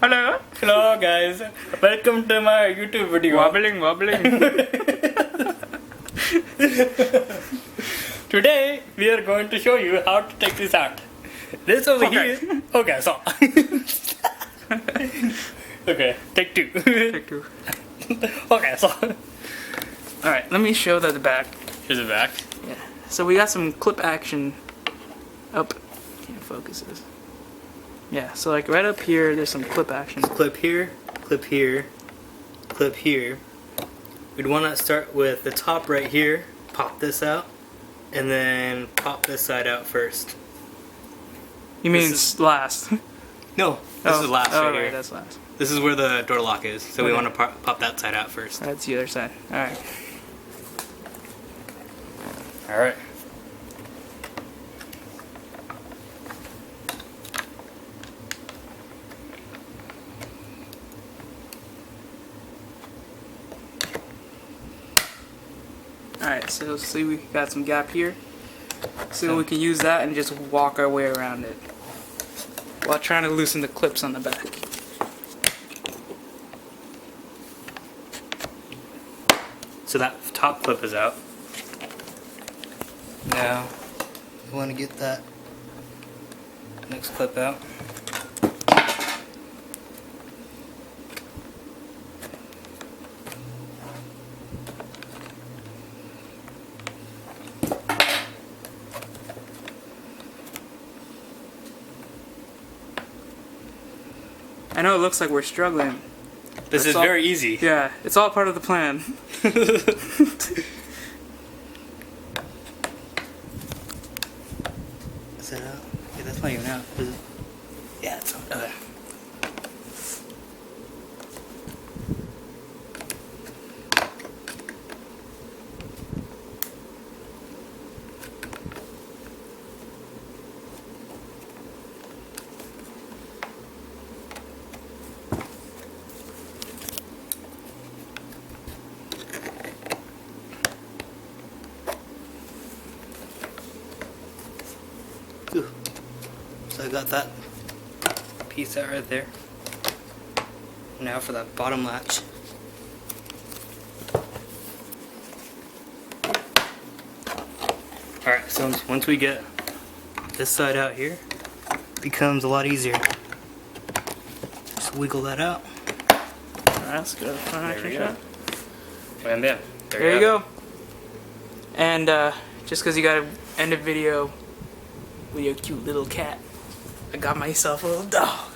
Hello. Hello guys, welcome to my YouTube video. Wobbling. Today we are going to show you how to take this out. This over Okay. here. Okay, so. Okay, take two. Take two. Okay, so. Alright, let me show the back. Here's the back. Yeah. So we got some clip action up. Can't focus this. Yeah, so like right up here there's some clip action. Clip here, clip here, clip here. We'd want to start with the top right here, pop this out, and then pop this side out first. You mean This last? No, this is last right here. That's last. This is where the door lock is, so we Okay. want to pop that side out first. That's the other side. Alright. Alright. Alright, so see we got some gap here. So we can use that and just walk our way around it. While trying to loosen the clips on the back. So that top clip is out. Now, we want to get that next clip out. I know it looks like we're struggling. This is all- very easy. Yeah, it's all part of the plan. Is that out? Yeah, that's not even out. Is it? Yeah, it's out. Okay. Ooh. So I got that piece out right there. Now for that bottom latch. Alright, so once we get this side out here, it becomes a lot easier. Just wiggle that out. Alright, let's go to the front There action we go. shot. And then, There you go. And just because you gotta end a video with your cute little cat, I got myself a little dog.